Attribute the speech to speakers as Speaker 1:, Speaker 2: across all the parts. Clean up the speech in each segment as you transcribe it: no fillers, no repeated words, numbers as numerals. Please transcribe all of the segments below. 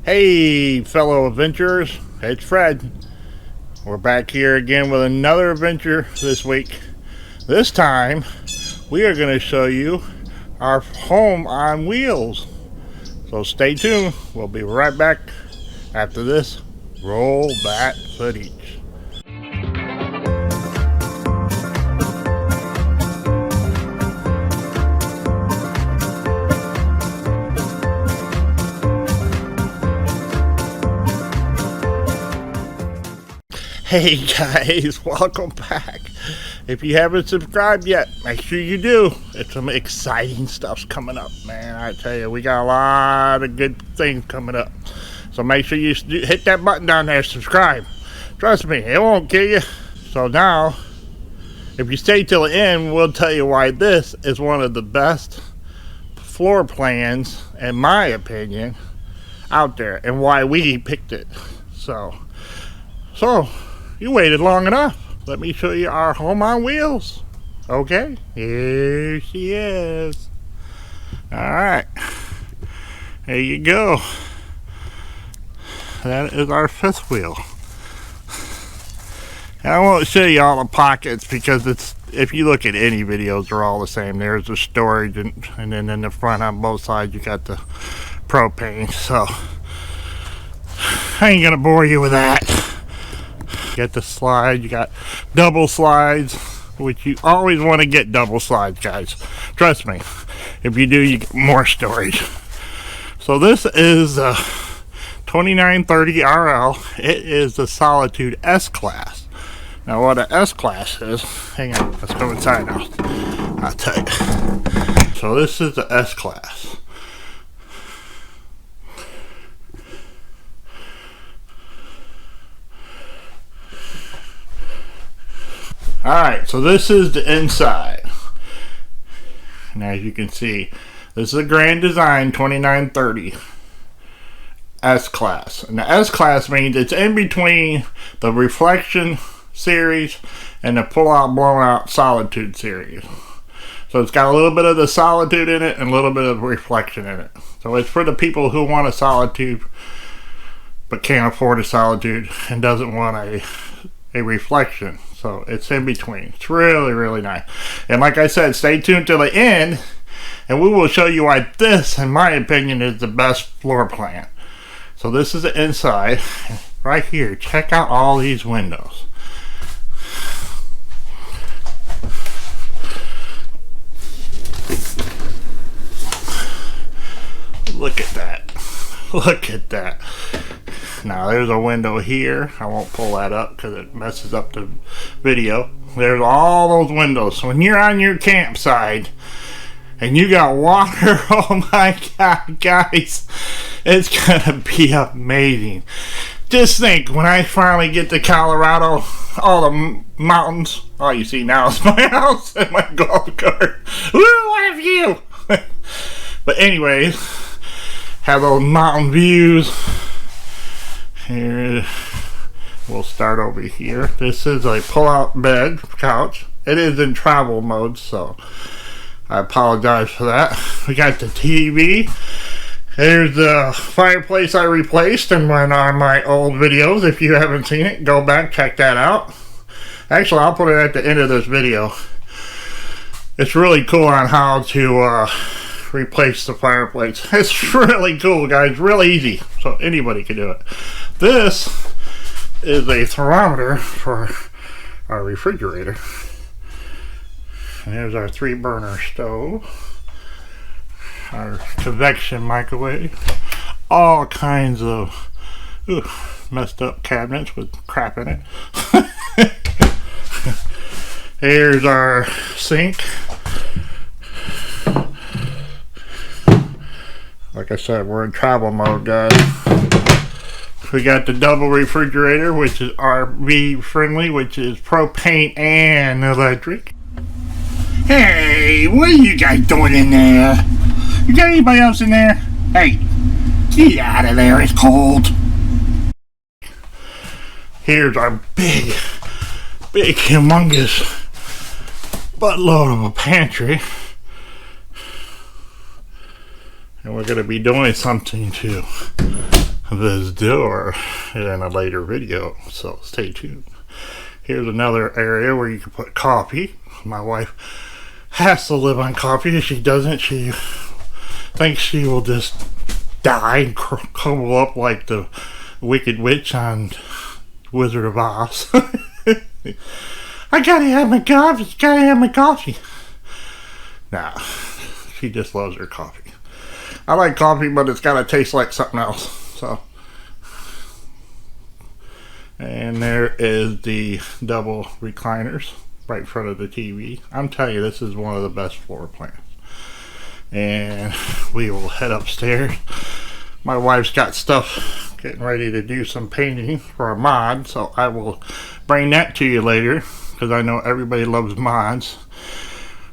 Speaker 1: Hey, fellow adventurers, it's Fred. We're back here again with another adventure this week. This time, we are going to show you our home on wheels. So stay tuned. We'll be right back after this. Roll that footage. Hey guys, welcome back. If you haven't subscribed yet, make sure you do. It's some exciting stuff's coming up, man. I tell you, we got a lot of good things coming up. So make sure you hit that button down there, subscribe. Trust me, it won't kill you. So now, if you stay till the end, we'll tell you why this is one of the best floor plans, in my opinion, out there, and why we picked it. So you waited long enough. Let me show you our home on wheels. Okay, here she is. Alright, there you go. That is our fifth wheel. And I won't show you all the pockets because if you look at any videos, they're all the same. There's the storage, and then in the front on both sides you got the propane. So I ain't gonna bore you with that. You got the slide, you got double slides, which you always want to get double slides, guys. Trust me, if you do, you get more storage. So this is a 2930 RL. It is the Solitude S-Class. Now what an S-Class is, hang on, let's go inside now. I'll tell you. So this is the S-Class. Alright, so this is the inside. And as you can see, this is a Grand Design 2930 S-Class. And the S-Class means it's in between the Reflection series and the Pull-Out Blown-Out Solitude series. So it's got a little bit of the Solitude in it and a little bit of Reflection in it. So it's for the people who want a Solitude but can't afford a Solitude and doesn't want a Reflection. So it's in between. It's really, really nice. And like I said, stay tuned till the end, and we will show you why this, in my opinion, is the best floor plan. So this is the inside. Right here, check out all these windows. Look at that. Look at that. Now there's a window here. I won't pull that up because it messes up the video. There's all those windows. So when you're on your campsite and you got water, oh my god, guys, it's gonna be amazing. Just think, when I finally get to Colorado, all the mountains, all you see now is my house and my golf cart. Woo, what a view! But anyways, have those mountain views. Here, we'll start over here. This is a pull-out bed couch. It is in travel mode, so I apologize for that. We got the TV. There's the fireplace I replaced in one of my old videos. If you haven't seen it, go back, check that out. Actually, I'll put it at the end of this video. It's really cool on how to replace the fireplace. It's really cool, guys. Really easy, so anybody can do it. This is a thermometer for our refrigerator. And there's our 3-burner stove, our convection microwave, all kinds of messed up cabinets with crap in it. Here's our sink. Like I said, we're in travel mode, guys. We got the double refrigerator, which is RV friendly, which is propane and electric. Hey, what are you guys doing in there? You got anybody else in there? Hey, get out of there, it's cold. Here's our big, humongous buttload of a pantry. And we're going to be doing something to this door in a later video, so stay tuned. Here's another area where you can put coffee. My wife has to live on coffee. If she doesn't, she thinks she will just die and crumble up like the Wicked Witch on Wizard of Oz. I gotta have my coffee. Gotta have my coffee. Nah, she just loves her coffee. I like coffee, but it's gotta taste like something else. So, and there is the double recliners right in front of the TV. I'm telling you, this is one of the best floor plans. And we will head upstairs. My wife's got stuff getting ready to do some painting for a mod, so I will bring that to you later, because I know everybody loves mods.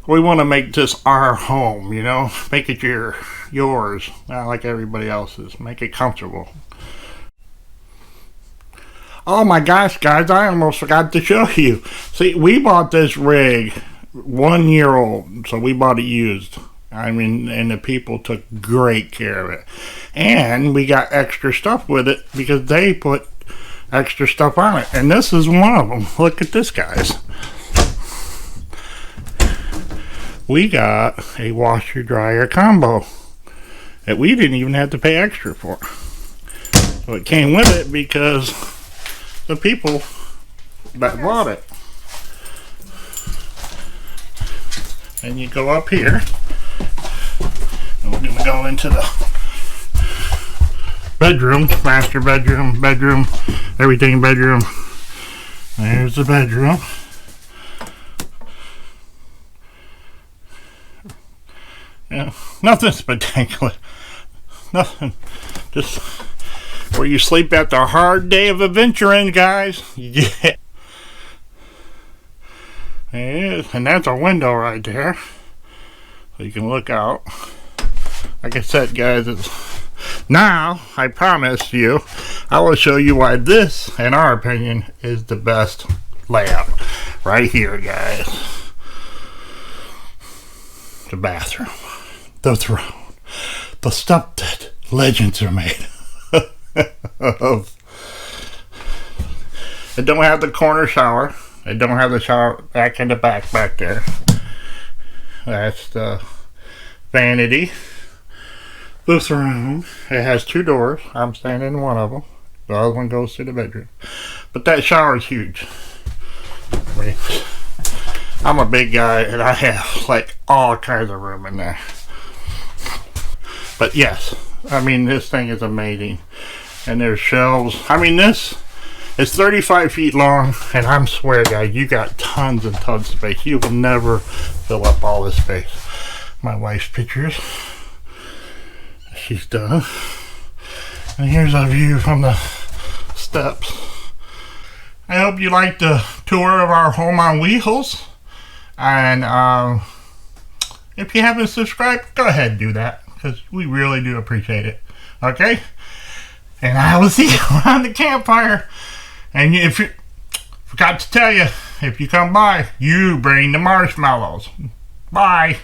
Speaker 1: We want to make this our home, you know, make it yours, not like everybody else's. Make it comfortable. Oh my gosh, guys, I almost forgot to show you. See, we bought this rig 1 year old, so we bought it used. I mean, and the people took great care of it. And we got extra stuff with it because they put extra stuff on it. And this is one of them. Look at this, guys. We got a washer-dryer combo that we didn't even have to pay extra for. So it came with it because the people that bought it. And you go up here. And we're going to go into the bedroom, master bedroom, everything bedroom. There's the bedroom. Yeah, nothing spectacular. Nothing. Just where you sleep after a hard day of adventuring, guys. Yeah. And that's a window right there. So you can look out. Like I said, guys, now, I promise you, I will show you why this, in our opinion, is the best layout. Right here, guys. The bathroom. The throne. The stuff that legends are made of. It don't have the corner shower. It don't have the shower back in the back there. That's the vanity. The throne. It has 2 doors. I'm standing in one of them. The other one goes to the bedroom. But that shower is huge. I mean, I'm a big guy and I have like all kinds of room in there. But yes, I mean, this thing is amazing. And there's shelves. I mean, this is 35 feet long, and I swear, guys, you got tons and tons of space. You will never fill up all this space. My wife's pictures. She's done. And here's a view from the steps. I hope you liked the tour of our home on wheels. And if you haven't subscribed, go ahead and do that, because we really do appreciate it. Okay? And I will see you around the campfire. And if you forgot to tell you, if you come by, you bring the marshmallows. Bye.